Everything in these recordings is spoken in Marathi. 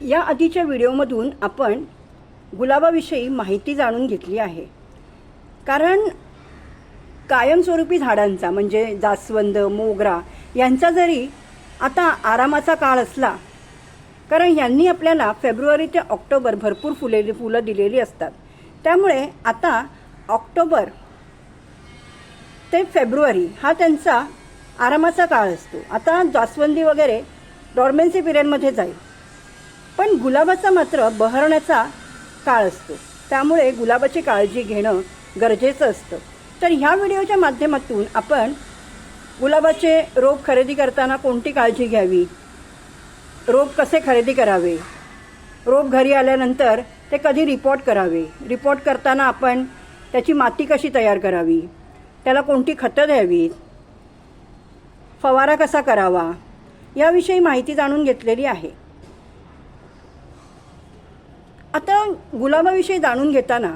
या आधीच्या व्हिडिओमधून आपण गुलाबाविषयी माहिती जाणून घेतली आहे. कारण कायमस्वरूपी झाडांचा म्हणजे जास्वंद, मोगरा यांचा जरी आता आरामाचा काळ असला, कारण यांनी आपल्याला फेब्रुवारी ते ऑक्टोबर भरपूर फुलं दिलेली असतात. त्यामुळे आता ऑक्टोबर ते फेब्रुवारी हा त्यांचा आरामाचा काळ असतो. आता जास्वंदी वगैरे डॉर्मेन्सी पिरियडमध्ये जाईल, पण गुलाबाचा मात्र बहरण्याचा काळ असतो. त्यामुळे गुलाबाची काळजी घेणं गरजेचं असतं. तर ह्या व्हिडिओच्या माध्यमातून आपण गुलाबाचे रोप खरेदी करताना कोणती काळजी घ्यावी, रोप कसे खरेदी करावे, रोप घरी आल्यानंतर ते कधी रिपोर्ट करावे, रिपोर्ट करताना आपण त्याची माती कशी तयार करावी, त्याला कोणती खतं द्यावीत, फवारा कसा करावा, याविषयी माहिती जाणून घेतलेली आहे. आता गुलाबाविषयी जाणून घेताना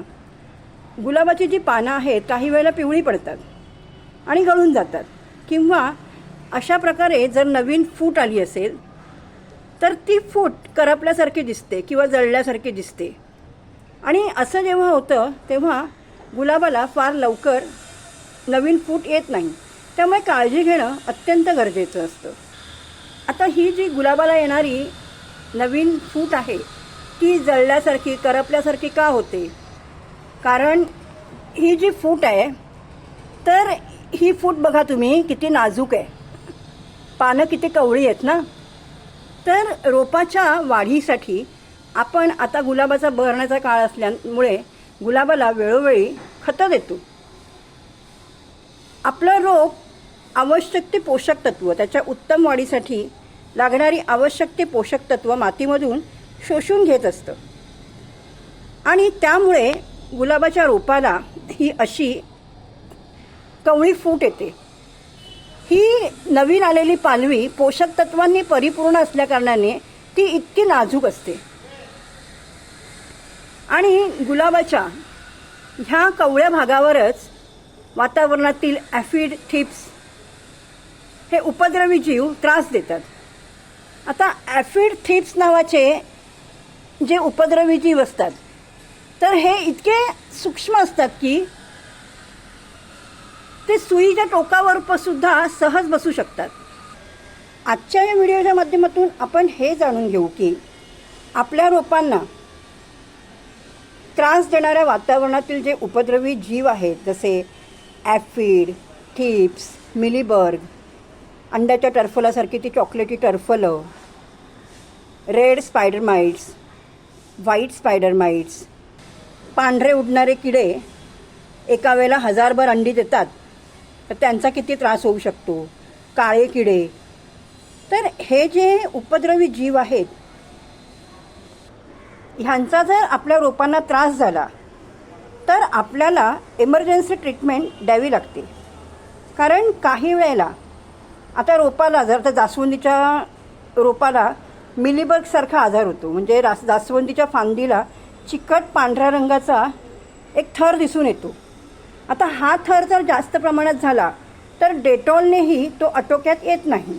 गुलाबाची जी पानं आहेत काही वेळेला पिवळी पडतात आणि गळून जातात, किंवा अशा प्रकारे जर नवीन फूट आली असेल तर ती फूट करपल्यासारखी दिसते किंवा जळल्यासारखी दिसते. आणि असं जेव्हा होतं तेव्हा गुलाबाला फार लवकर नवीन फूट येत नाही. त्यामुळे काळजी घेणं अत्यंत गरजेचं असतं. आता ही जी गुलाबाला येणारी नवीन फूट आहे ती जळल्यासारखी, करपल्यासारखी का होते? कारण ही जी फूट आहे तर ही फूट बघा तुम्ही किती नाजूक आहे, पानं किती कवळी आहेत ना. तर रोपाच्या वाढीसाठी आपण आता गुलाबाचा बहरण्याचा काळ असल्यामुळे गुलाबाला वेळोवेळी खतं देतो. आपलं रोप आवश्यक ते पोषक तत्व, त्याच्या उत्तम वाढीसाठी लागणारी आवश्यक ते पोषक तत्व मातीमधून शोषून घेत असतं. आणि त्यामुळे गुलाबाच्या रोपाला ही अशी कवळी फूट येते. ही नवीन आलेली पालवी पोषक तत्वांनी परिपूर्ण असल्याकारणाने ती इतकी नाजूक असते. आणि गुलाबाच्या ह्या कवळ्या भागावरच वातावरणातील ॲफिड, थिप्स हे उपद्रवी जीव त्रास देतात. आता ॲफिड, थिप्स नावाचे जे उपद्रवी जीव असतात तर हे इतके सूक्ष्म असतात की ते सुईच्या टोकावर सुद्धा सहज बसू शकतात. आजच्या या व्हिडिओच्या माध्यमातून आपण हे जाणून घेऊ की आपल्या रोपांना त्रास देणाऱ्या वातावरणातील जे उपद्रवी जीव आहेत, जसे ॲफिड, थिप्स, मिलीबर्ग, अंड्याच्या टर्फलासारखी ती चॉकलेटी टर्फलं, red spider mites, white spider mites, पांढरे उडणारे किडे एका वेळेला हजारभर अंडी देतात, तर त्यांचा किती त्रास होऊ शकतो, काळे किडे. तर हे जे उपद्रवी जीव आहेत ह्यांचा जर आपल्या रोपांना त्रास झाला तर आपल्याला इमर्जन्सी ट्रीटमेंट द्यावी लागते. कारण काही वेळेला आता रोपाला जर तर जास्वंदीच्या रोपाला मिलीबर्गसारखा आजार होतो, म्हणजे जास्वंदीच्या फांदीला चिकट पांढऱ्या रंगाचा एक थर दिसून येतो. आता हा थर जर जास्त प्रमाणात झाला तर डेटॉलनेही तो आटोक्यात येत नाही.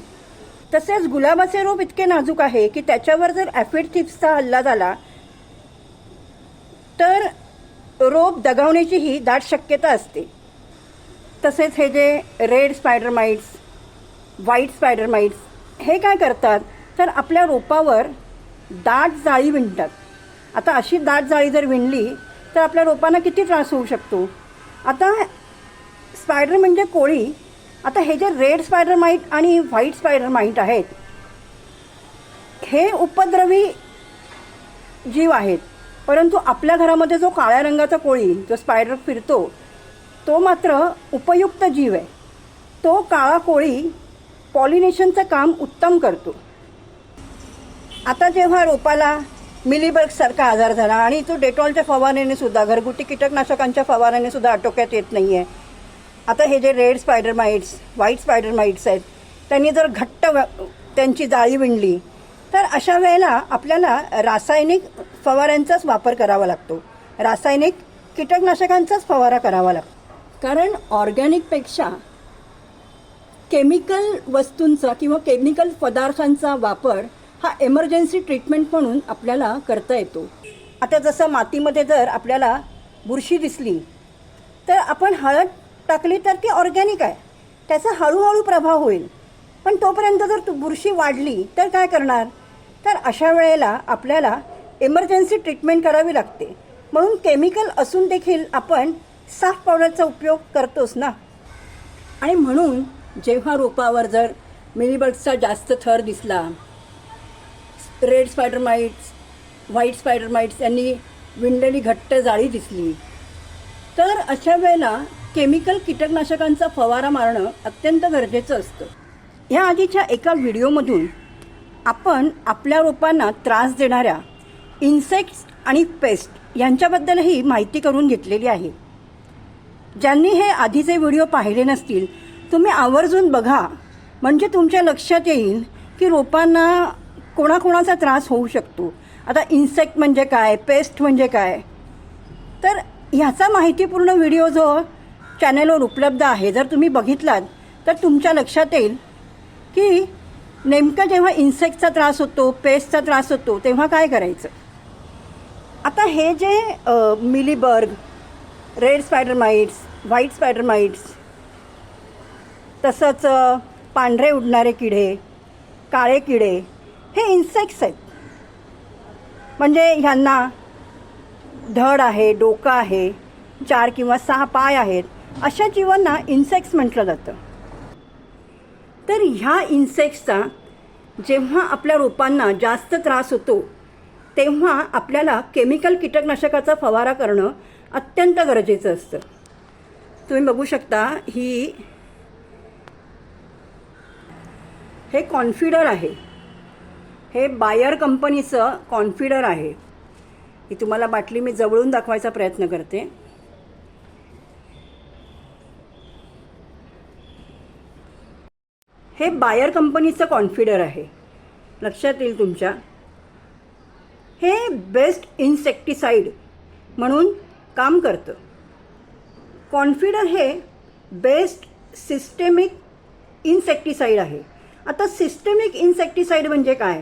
तसेच गुलाबाचे रोप इतके नाजूक आहे की त्याच्यावर जर ॲफिड, थिप्सचा हल्ला झाला तर रोप दगावण्याचीही दाट शक्यता असते. तसेच हे जे red spider mites, white spider mites हे काय करतात तर आपल्या रोपावर दाट जाळी विणतात. आता अशी दाट जाळी जर विणली तर आपल्या रोपांना किती त्रास होऊ शकतो. आता स्पायडर म्हणजे कोळी. आता हे जे रेड स्पायडर माइट आणि व्हाईट स्पायडर माइट आहेत हे उपद्रवी जीव आहेत, परंतु आपल्या घरामध्ये जो काळ्या रंगाचा कोळी जो स्पायडर फिरतो तो मात्र उपयुक्त जीव आहे. तो काळा कोळी पॉलिनेशनचं काम उत्तम करतो. आता जेव्हा रोपाला मिलीबर्गसारखा आजार झाला आणि तो डेटॉलच्या फवारणीने सुद्धा, घरगुती कीटकनाशकांच्या फवारणीने सुद्धा आटोक्यात येत नाही आहे. आता हे जे red spider mites, white spider mites आहेत त्यांनी जर घट्ट त्यांची जाळी विणली तर अशा वेळेला आपल्याला रासायनिक फवाऱ्यांचाच वापर करावा लागतो, रासायनिक कीटकनाशकांचाच फवारा करावा लागतो. कारण ऑर्गॅनिकपेक्षा केमिकल वस्तूंचा किंवा केमिकल पदार्थांचा वापर हा एमर्जन्सी ट्रीटमेंट म्हणून आपल्याला करता येतो. आता जसं मातीमध्ये जर आपल्याला बुरशी दिसली तर आपण हळद टाकली तर ती ऑर्गॅनिक आहे, त्याचा हळूहळू प्रभाव होईल. पण तोपर्यंत जर बुरशी वाढली तर काय करणार? तर अशा वेळेला आपल्याला एमर्जन्सी ट्रीटमेंट करावी लागते. म्हणून केमिकल असून देखील आपण साफ पावडरचा उपयोग करतोच ना. आणि म्हणून जेव्हा रोपावर जर मिलीबग्सचा जास्त थर दिसला, red spider mites, white spider mites यांनी विणलेली घट्ट जाळी दिसली, तर अशा वेळेला केमिकल कीटकनाशकांचा फवारा मारणं अत्यंत गरजेचं असतं. ह्या आधीच्या एका व्हिडिओमधून आपण आपल्या रोपांना त्रास देणाऱ्या इन्सेक्ट्स आणि पेस्ट यांच्याबद्दलही माहिती करून घेतलेली आहे. ज्यांनी हे आधीचे व्हिडिओ पाहिले नसतील तुम्ही आवर्जून बघा, म्हणजे तुमच्या लक्षात येईल की रोपांना कोणाकोणाचा त्रास होऊ शकतो. आता इन्सेक्ट म्हणजे काय, पेस्ट म्हणजे काय, तर ह्याचा माहितीपूर्ण व्हिडिओ जो चॅनलवर उपलब्ध आहे, जर तुम्ही बघितलात तर तुमच्या लक्षात येईल की नेमकं जेव्हा इन्सेक्टचा त्रास होतो, पेस्टचा त्रास होतो, तेव्हा काय करायचं. आता हे जे mealybug, red spider mites, white spider mites, तसंच पांढरे उडणारे किडे, काळे किडे, हे इन्सेक्ट्स आहेत. म्हणजे ह्यांना धड आहे, डोकं आहे, 4 किंवा 6 पाय आहेत, अशा जीवांना इन्सेक्ट्स म्हटलं जातं. तर ह्या इन्सेक्ट्सचा जेव्हा आपल्या रोपांना जास्त त्रास होतो तेव्हा आपल्याला केमिकल कीटकनाशकाचा फवारा करणं अत्यंत गरजेचं असतं. तुम्ही बघू शकता हे कॉन्फिडर आहे, हे बायर कंपनीचं कॉन्फिडर आहे. ही तुम्हाला बाटली मी जवळून दाखवायचा प्रयत्न करते. हे बायर कंपनीचं कॉन्फिडर आहे, लक्षात येईल तुमच्या. हे बेस्ट इन्सेक्टिसाइड म्हणून काम करतं. कॉन्फिडर हे बेस्ट सिस्टेमिक इन्सेक्टिसाइड आहे. आता सिस्टेमिक इन्सेक्टिसाइड म्हणजे काय?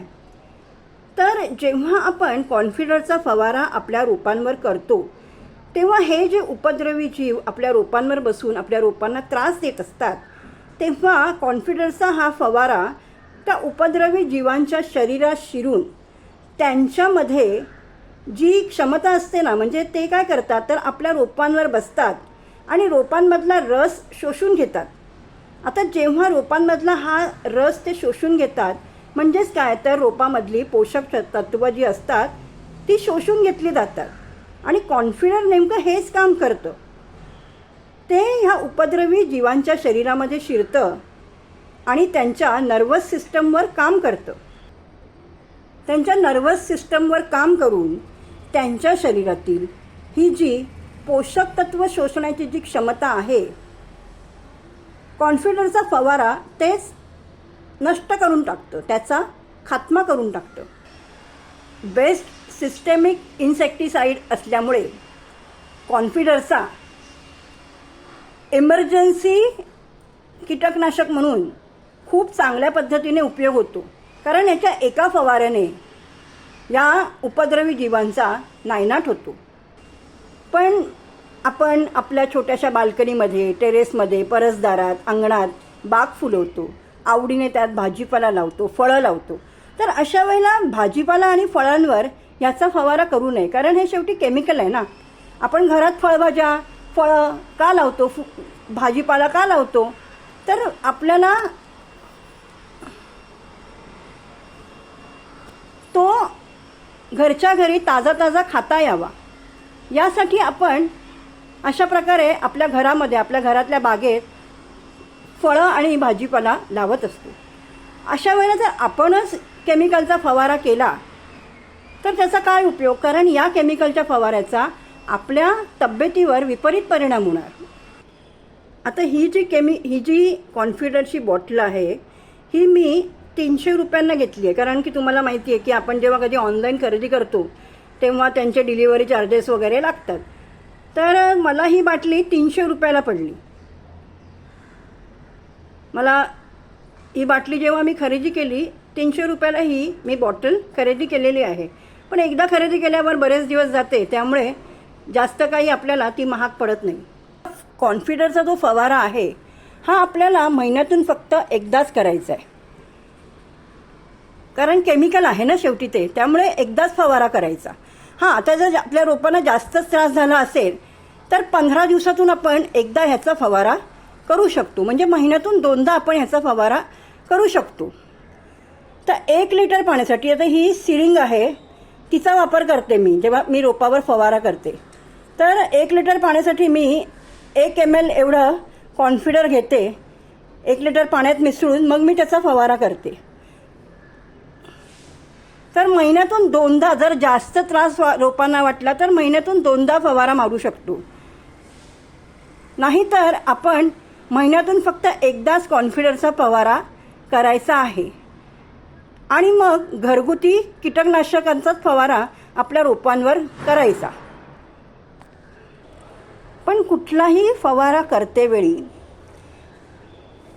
तर जेव्हा आपण कॉन्फिडरचा फवारा आपल्या रोपांवर करतो तेव्हा हे जे उपद्रवी जीव आपल्या रोपांवर बसून आपल्या रोपांना त्रास देत असतात, तेव्हा कॉन्फिडरचा हा फवारा त्या उपद्रवी जीवांच्या शरीरात शिरून त्यांच्यामध्ये जी क्षमता असते ना, म्हणजे ते काय करतात तर आपल्या रोपांवर बसतात आणि रोपांमधला रस शोषून घेतात. आता जेव्हा रोपांमधला हा रस ते शोषून घेतात म्हणजेच काय तर रोपामधली पोषक तत्त्व जी असतात ती शोषून घेतली जातात. आणि कॉन्फिडर नेमकं हेच काम करतं. ते ह्या उपद्रवी जीवांच्या शरीरामध्ये शिरतं आणि त्यांच्या नर्वस सिस्टमवर काम करतं. त्यांच्या नर्वस सिस्टमवर काम करून त्यांच्या शरीरातील ही जी पोषक तत्त्व शोषण्याची जी क्षमता आहे, कॉन्फिडरचा फवारा तेच नष्ट करून टाकतं, त्याचा खात्मा करून टाकतं. बेस्ट सिस्टेमिक इन्सेक्टिसाइड असल्यामुळे कॉन्फिडरचा एमर्जन्सी कीटकनाशक म्हणून खूप चांगल्या पद्धतीने उपयोग होतो. कारण याच्या एका फवाऱ्याने या उपद्रवी जीवांचा नायनाट होतो. पण आपण आपल्या छोट्याशा बाल्कनीमध्ये, टेरेसमध्ये, परसदारात, अंगणात बाग फुलवतो, आवडीने त्यात भाजीपाला लावतो, फळं लावतो. तर अशा वेळेला भाजीपाला आणि फळांवर याचा फवारा करू नये, कारण हे शेवटी केमिकल आहे ना. आपण घरात फळभाज्या, फळं का लावतो, भाजीपाला का लावतो, तर आपल्याला तो घरच्या घरी ताजा ताजा खाता यावा, यासाठी आपण अशा प्रकारे आपल्या घरामध्ये, आपल्या घरातल्या बागेत फळं आणि भाजीपाला लावत असतो. अशा वेळेला जर आपणच केमिकलचा फवारा केला तर त्याचा काय उपयोग? कारण या केमिकलच्या फवाऱ्याचा आपल्या तब्येतीवर विपरीत परिणाम होणार. आता ही जी कॉन्फिडरची बॉटल आहे ही मी 300 रुपयांना घेतली आहे. कारण की तुम्हाला माहिती आहे की आपण जेव्हा कधी ऑनलाईन खरेदी करतो तेव्हा त्यांचे डिलिव्हरी चार्जेस वगैरे लागतात. तर मला ही बाटली 300 रुपयाला पडली. मला ही बाटली जेव्हा मी खरेदी केली 300 रुपयाला ही मी बॉटल खरेदी केलेली आहे. पण एकदा खरेदी केल्यावर बरेच दिवस जाते, त्यामुळे जास्त काही आपल्याला ती महाग पडत नाही. कॉन्फिडरचा जो फवारा आहे हा आपल्याला महिन्यातून फक्त एकदाच करायचा आहे. कारण केमिकल आहे ना शेवटी ते, त्यामुळे एकदाच फवारा करायचा. हां, आता जर आपल्या रोपांना जास्तच त्रास झाला असेल तर 15 दिवसातून आपण एकदा ह्याचा फवारा करू शकतो. म्हणजे महिन्यातून 2दा आपण ह्याचा फवारा करू शकतो. तर 1 लिटर पाण्यासाठी, आता ही सिरिंग आहे तिचा वापर करते मी जेव्हा मी रोपावर फवारा करते. तर 1 लिटर पाण्यासाठी मी 1 ml एवढं कॉन्फिडर घेते. 1 लिटर पाण्यात मिसळून मग मी त्याचा फवारा करते. तर महिन्यातून 2दा, जर जास्त त्रास रोपांना वाटला तर महिन्यातून 2दा फवारा मारू शकतो. नाहीतर आपण महिन्यातून फक्त एकदाच कॉन्फिडरचा फवारा करायचा आहे. आणि मग घरगुती कीटकनाशकांचाच फवारा आपल्या रोपांवर करायचा. पण कुठलाही फवारा करतेवेळी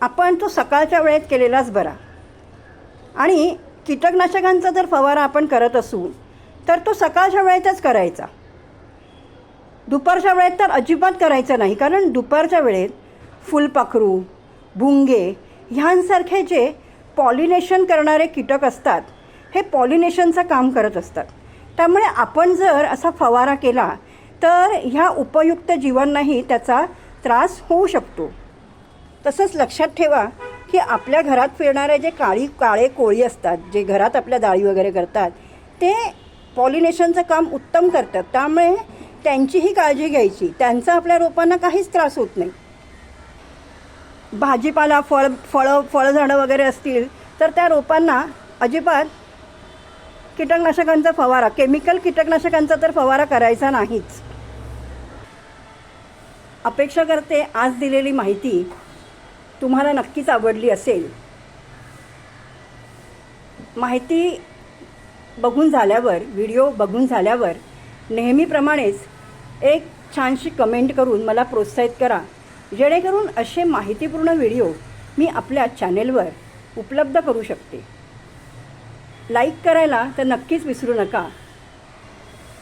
आपण तो सकाळच्या वेळेत केलेलाच बरा. आणि कीटकनाशकांचा जर फवारा आपण करत असू तर तो सकाळच्या वेळेतच करायचा. दुपारच्या वेळेत तर अजिबात करायचं नाही. कारण दुपारच्या वेळेत फुलपाखरू, भुंगे ह्यांसारखे जे पॉलिनेशन करणारे कीटक असतात, हे पॉलिनेशनचं काम करत असतात. त्यामुळे आपण जर असा फवारा केला तर ह्या उपयुक्त जीवांनाही त्याचा त्रास होऊ शकतो. तसंच लक्षात ठेवा की आपल्या घरात फिरणारे जे काळे कोळी असतात, जे घरात आपल्या डाळी वगैरे करतात, ते पॉलिनेशनचं काम उत्तम करतात. त्यामुळे त्यांचीही काळजी घ्यायची. त्यांचा आपल्या रोपांना काहीच त्रास होत नाही. भाजीपाला, फळझाडं वगैरे असतील तर त्या रोपांना अजिबात कीटकनाशकांचा फवारा, केमिकल कीटकनाशकांचा तर फवारा करायचा नाहीच. अपेक्षा करते आज दिलेली माहिती तुम्हाला नक्कीच आवडली असेल. माहिती बघून झाल्यावर, व्हिडिओ बघून झाल्यावर नेहमीप्रमाणेच एक छानशी कमेंट करून मला प्रोत्साहित करा, जेणेकरून असे माहितीपूर्ण व्हिडिओ मी आपल्या चॅनेलवर उपलब्ध करू शकते. लाईक करायला तर नक्कीच विसरू नका.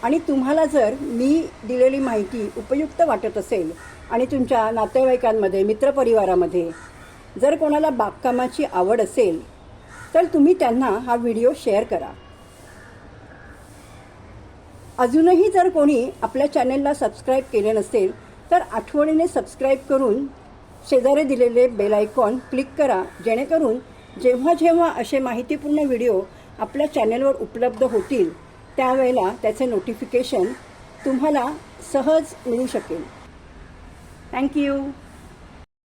आणि तुम्हाला जर मी दिलेली माहिती उपयुक्त वाटत असेल आणि तुमच्या नातेवाईकांमध्ये, मित्रपरिवारामध्ये जर कोणाला बागकामाची आवड असेल तर तुम्ही त्यांना हा व्हिडिओ शेअर करा. अजूनही जर कोणी आपल्या चॅनेलला सबस्क्राईब केले नसेल तर आठवणीने सबस्क्राईब करून शेजारी दिलेले बेल आयकॉन क्लिक करा, जेणेकरून जेव्हा जेव्हा असे माहितीपूर्ण व्हिडिओ आपल्या चॅनेलवर उपलब्ध होतील त्यावेळेला त्याचे नोटिफिकेशन तुम्हाला सहज मिळू शकेल. थँक्यू.